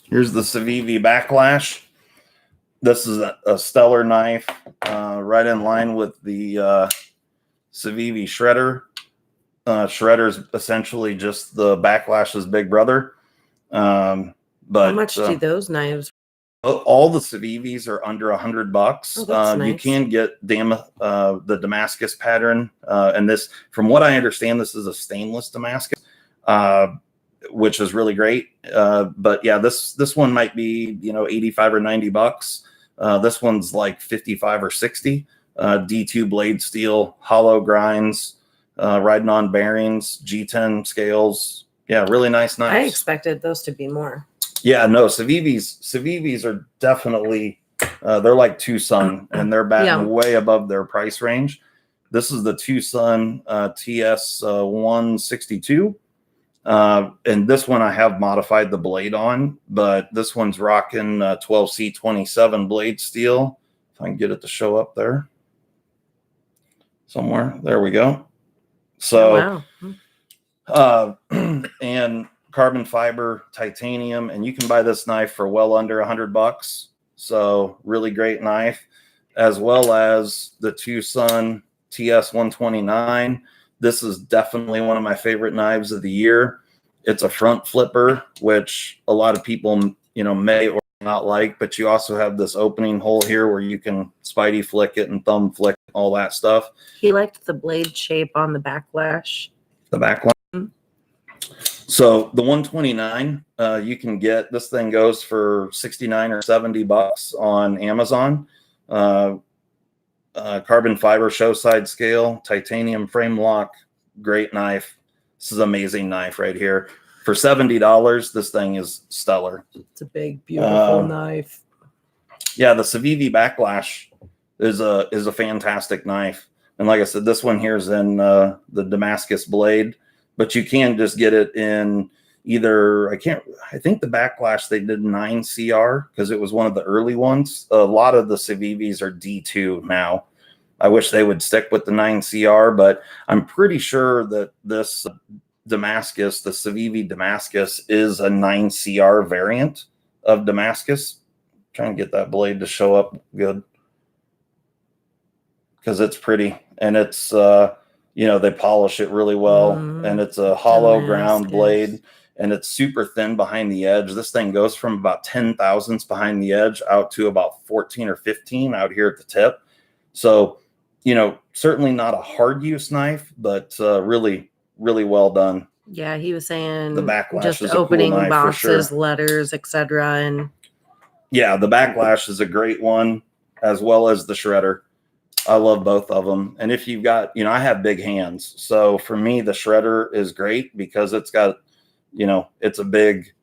Here's the Civivi Backlash. This is a stellar knife, right in line with the Civivi Shredder. Shredder's essentially just the Backlash's big brother. But how much do those knives? All the Civivis are under $100. Oh, that's nice. You can get the Damascus pattern, and this, from what I understand, this is a stainless Damascus, which is really great. But yeah, this one might be, $85 or $90. This one's like 55 or 60. D2 blade steel, hollow grinds, riding on bearings, G10 scales. Yeah, really nice knives. I expected those to be more. Yeah, no, Civivis are definitely, they're like TwoSun, and they're batting way above their price range. This is the TwoSun TS-162. And this one I have modified the blade on, but this one's rocking 12C27 blade steel. If I can get it to show up there somewhere. There we go. So, and carbon fiber titanium, and you can buy this knife for well under $100. So really great knife, as well as the TwoSun TS-129. This is definitely one of my favorite knives of the year. It's a front flipper, which a lot of people, may or not like, but you also have this opening hole here where you can spidey flick it and thumb flick all that stuff. He liked the blade shape on the Backlash. The Backlash. So the 129, you can get, this thing goes for $69 or $70 on Amazon. Carbon fiber show side scale, titanium frame lock, great knife. This is an amazing knife right here. For $70, this thing is stellar. It's a big, beautiful knife. Yeah, the Civivi Backlash is a fantastic knife. And like I said, this one here is in the Damascus blade, but you can just get it in, either, I think the backlash they did 9 CR because it was one of the early ones. A lot of the Civivis are D2 now. I wish they would stick with the 9 CR, but I'm pretty sure that this Damascus, the Civivi Damascus, is a 9 CR variant of Damascus. Try and get that blade to show up good because it's pretty, and it's they polish it really well, and it's a hollow ground blade, and it's super thin behind the edge. This thing goes from about 10 thousandths behind the edge out to about 14 or 15 out here at the tip. So, certainly not a hard use knife, but really, really well done. Yeah, he was saying the backlash just is opening a cool knife boxes, for sure. letters, etc. And yeah, the backlash is a great one, as well as the shredder. I love both of them. And if you've got, I have big hands. So for me, the shredder is great because it's got, it's a big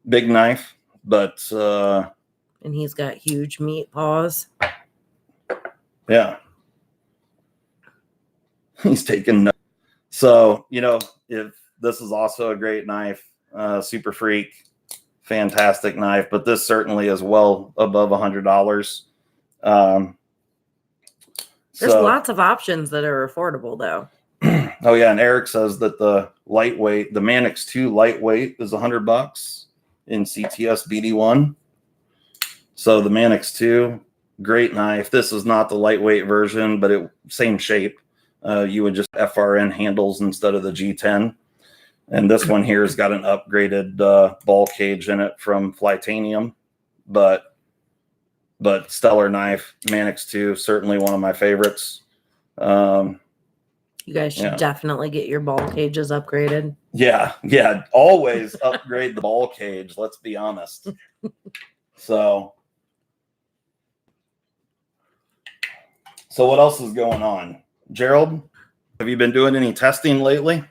knife, but, and he's got huge meat paws. Yeah. He's taking notes. So, if this is also a great knife, Super Freak, fantastic knife, but this certainly is well above $100. There's lots of options that are affordable, though. Oh yeah, and Eric says that the Manix 2 lightweight is $100 in CTS BD1. So the Manix 2, great knife. This is not the lightweight version, but same shape. You would just FRN handles instead of the G10. And this one here has got an upgraded ball cage in it from Flytanium, but stellar knife. Manix 2, certainly one of my favorites. You guys should definitely get your ball cages upgraded. Yeah, always upgrade the ball cage. Let's be honest. So what else is going on, Gerald? Have you been doing any testing lately?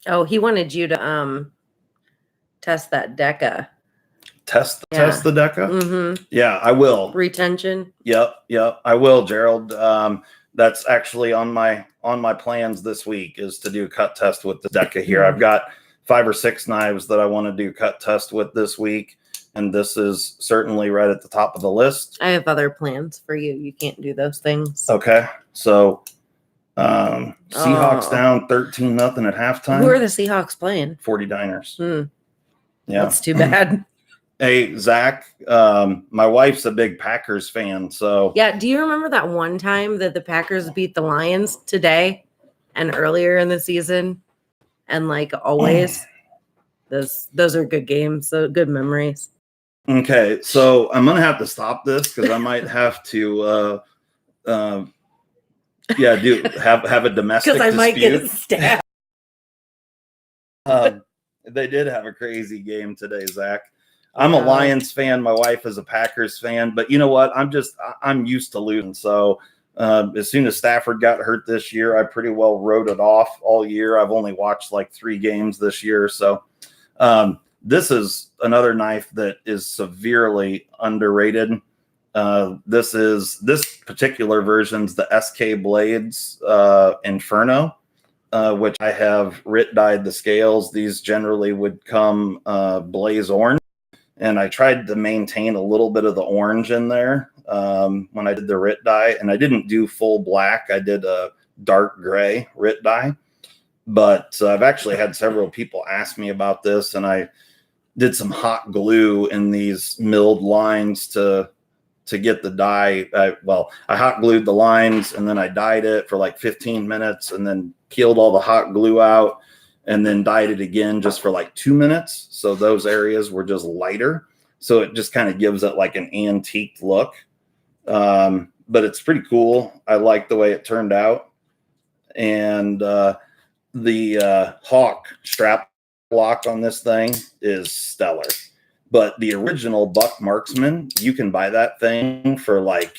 Oh, he wanted you to test that Deka. Test the Deka? Mm-hmm. Yeah, I will. Retention. Yep, I will, Gerald. That's actually on my plans this week, is to do cut test with the Deka here. I've got 5 or 6 knives that I want to do cut test with this week, and this is certainly right at the top of the list. I have other plans for you. You can't do those things. Okay, so Seahawks down 13-0 at halftime. Who are the Seahawks playing? 49ers. Yeah, that's too bad. Hey, Zach, my wife's a big Packers fan. So yeah, do you remember that one time that the Packers beat the Lions today and earlier in the season? And like always, those are good games. So good memories. Okay, so I'm gonna have to stop this because I might have to have a domestic because I dispute. might get stabbed. They did have a crazy game today, Zach. I'm a Lions fan. My wife is a Packers fan, but you know what? I'm used to losing. So as soon as Stafford got hurt this year, I pretty well wrote it off all year. I've only watched like 3 games this year. So this is another knife that is severely underrated. This particular version's the SK Blades Inferno, which I have dyed the scales. These generally would come blaze orange. And I tried to maintain a little bit of the orange in there when I did the RIT dye. And I didn't do full black. I did a dark gray RIT dye. But I've actually had several people ask me about this. And I did some hot glue in these milled lines to get the dye. I hot glued the lines, and then I dyed it for like 15 minutes and then peeled all the hot glue out, and then dyed it again just for like 2 minutes. So those areas were just lighter. So it just kind of gives it like an antique look. But it's pretty cool. I like the way it turned out. And the Hawk strap block on this thing is stellar. But the original Buck Marksman, you can buy that thing for like,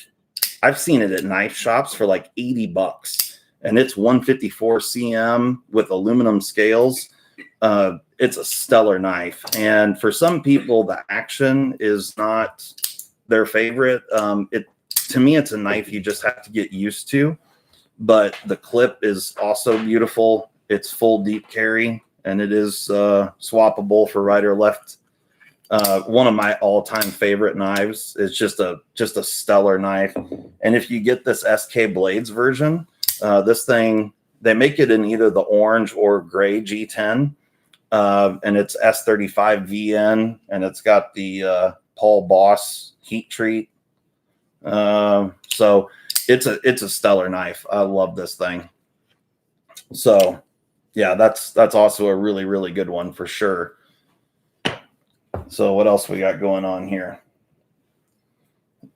I've seen it at knife shops for like $80. And it's 154 cm with aluminum scales. It's a stellar knife. And for some people, the action is not their favorite. To me, it's a knife you just have to get used to. But the clip is also beautiful. It's full deep carry. and it is swappable for right or left. One of my all-time favorite knives. It's just a stellar knife. And if you get this SK Blades version, this thing, they make it in either the orange or gray G10, and it's S35 VN, and it's got the Paul Boss heat treat. So it's a stellar knife. I love this thing. So yeah, that's also a really, really good one for sure. So what else we got going on here?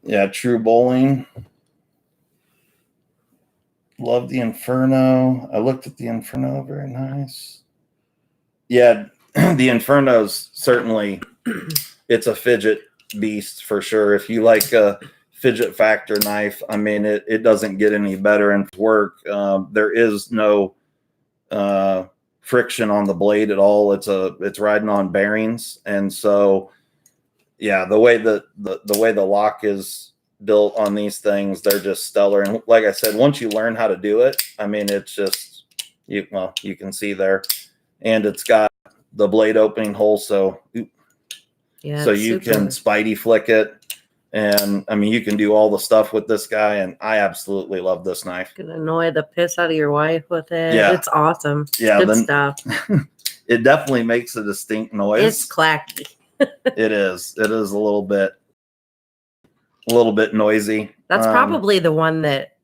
Yeah, True Bowling. Love the Inferno. I looked at the Inferno. Very nice. Yeah, the Inferno's certainly, it's a fidget beast for sure. If you like a fidget factor knife, I mean, it doesn't get any better in work. There is no friction on the blade at all. It's riding on bearings, and so yeah, the way the way the lock is built on these things, they're just stellar. And like I said, once you learn how to do it, I mean, it's just you can see there, and it's got the blade opening hole, so yeah, so you can Spidey flick it. And I mean, you can do all the stuff with this guy, and I absolutely love this knife. You can annoy the piss out of your wife with it. Yeah. It's awesome. Yeah, Good stuff. It definitely makes a distinct noise. It's clacky. It is. It is a little bit noisy. That's probably the one that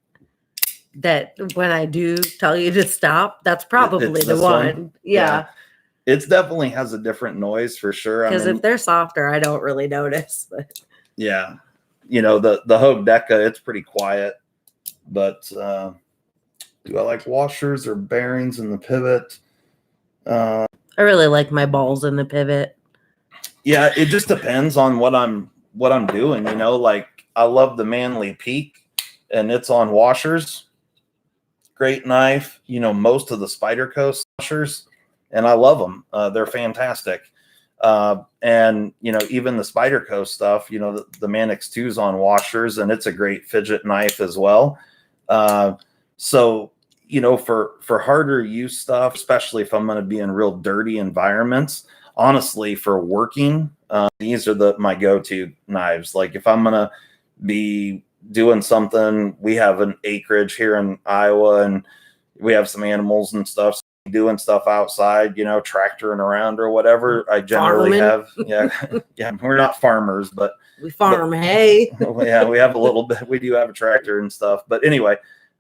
when I do tell you to stop, that's probably the one. Yeah. It definitely has a different noise for sure. Because if they're softer, I don't really notice. But yeah, you know, the Hogue Deka, it's pretty quiet. But do I like washers or bearings in the pivot? I really like my balls in the pivot. Yeah, it just depends on what I'm doing. You know, like I love the Manly Peak, and it's on washers. Great knife. You know, most of the Spider Coast washers, and I love them. They're fantastic. And you know, even the Spider Coast stuff, you know, the Manix 2's on washers, and it's a great fidget knife as well. So you know, for harder use stuff, especially if I'm going to be in real dirty environments, honestly, for working, these are my go-to knives. Like if I'm going to be doing something, we have an acreage here in Iowa, and we have some animals and stuff. So doing stuff outside, you know, tractoring around or whatever, I generally have, yeah, we're not farmers, but we farm hay. Yeah, we have a little bit. We do have a tractor and stuff. But anyway,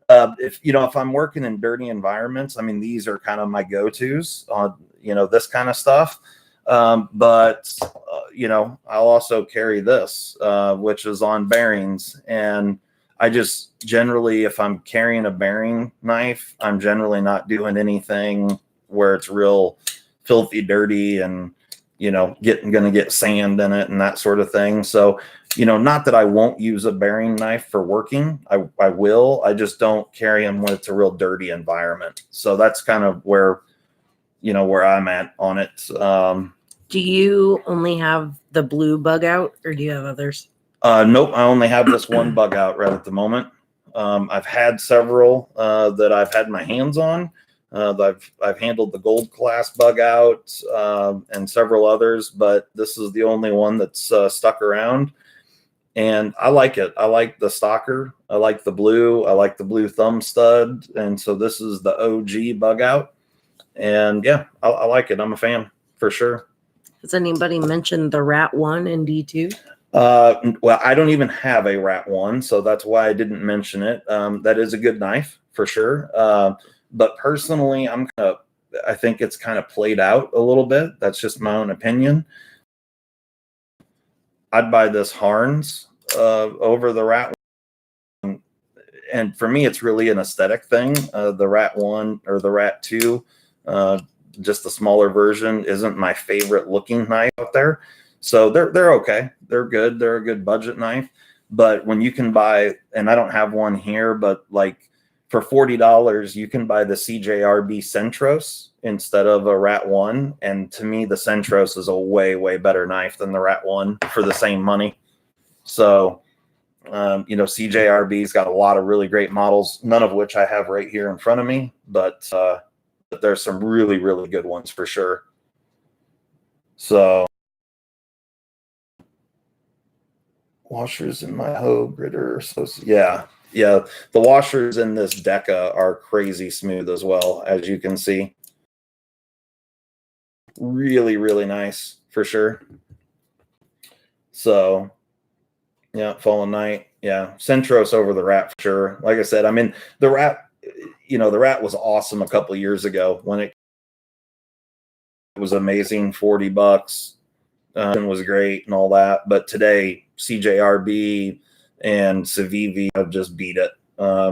if I'm working in dirty environments, I mean, these are kind of my go-tos on, you know, this kind of stuff. But you know, I'll also carry this, which is on bearings. And I just generally, if I'm carrying a bearing knife, I'm generally not doing anything where it's real filthy dirty and, you know, gonna get sand in it and that sort of thing. So, you know, not that I won't use a bearing knife for working. I will. I just don't carry them when it's a real dirty environment. So that's kind of where I'm at on it. Do you only have the blue bug out, or do you have others? Nope, I only have this one bug out right at the moment. I've had several that I've had my hands on. I've handled the gold class bug out and several others, but this is the only one that's stuck around. And I like it. I like the stalker. I like the blue. I like the blue thumb stud. And so this is the OG bug out. And yeah, I like it. I'm a fan for sure. Has anybody mentioned the Rat 1 and D2? Well, I don't even have a Rat 1, so that's why I didn't mention it. That is a good knife for sure. But personally, I think it's kind of played out a little bit. That's just my own opinion. I'd buy this Harns over the Rat 1. And for me, it's really an aesthetic thing. The Rat 1 or the Rat 2, just the smaller version, isn't my favorite looking knife out there. So they're okay. They're good. They're a good budget knife. But when you can buy, and I don't have one here, but like for $40, you can buy the CJRB Centros instead of a Rat 1. And to me, the Centros is a way, way better knife than the Rat 1 for the same money. So, you know, CJRB's got a lot of really great models, none of which I have right here in front of me. But but there's some really, really good ones for sure. So washers in my hoe gritter. So yeah. The washers in this Deka are crazy smooth as well, as you can see. Really, really nice for sure. So yeah, Fallen Knight. Yeah, Centros over the Rat for sure. Like I said, I mean, the Rat, you know, the Rat was awesome a couple of years ago when it was amazing, $40. And was great and all that. But today, CJRB and Civivi have just beat it.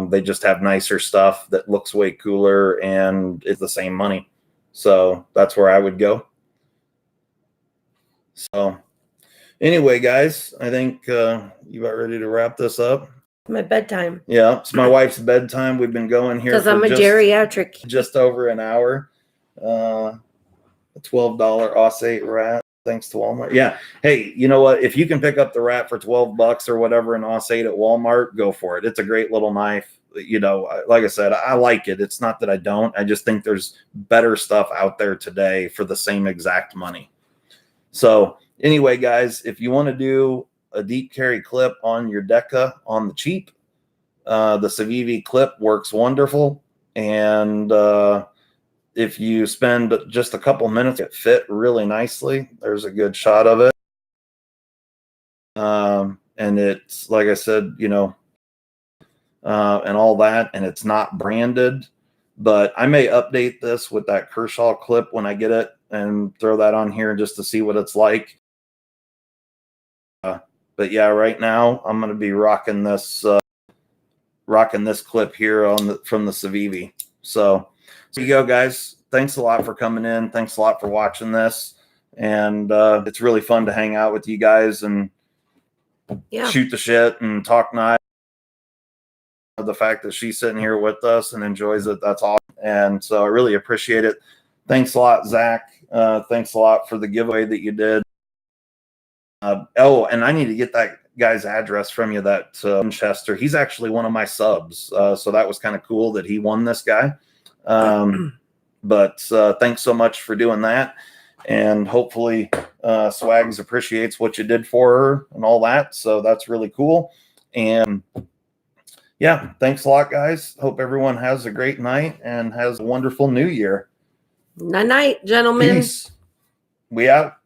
They just have nicer stuff that looks way cooler and it's the same money. So that's where I would go. So anyway, guys, I think you about ready to wrap this up. My bedtime. Yeah, it's my wife's bedtime. We've been going here because I'm a geriatric. Just over an hour. A $12 Aussate Rat. Thanks to Walmart. Yeah. Hey, you know what? If you can pick up the Rat for $12 or whatever in Aussate at Walmart, go for it. It's a great little knife. You know, like I said, I like it. It's not that I don't. I just think there's better stuff out there today for the same exact money. So anyway, guys, if you want to do a deep carry clip on your Deka on the cheap, the Civivi clip works wonderful. And if you spend just a couple minutes, it fit really nicely. There's a good shot of it. And it's, like I said, you know, and all that, and it's not branded, but I may update this with that Kershaw clip when I get it and throw that on here just to see what it's like. But yeah, right now I'm going to be rocking this clip here on from the Civivi. So there you go, guys. Thanks a lot for coming in. Thanks a lot for watching this. And it's really fun to hang out with you guys and shoot the shit and talk knives. The fact that she's sitting here with us and enjoys it, that's awesome. And so I really appreciate it. Thanks a lot, Zach. Thanks a lot for the giveaway that you did. Oh, and I need to get that guy's address from you, that Winchester. He's actually one of my subs. So that was kind of cool that he won this guy. But thanks so much for doing that. And hopefully Swags appreciates what you did for her and all that. So that's really cool. And yeah, thanks a lot, guys. Hope everyone has a great night and has a wonderful new year. Night, gentlemen. Peace. We out.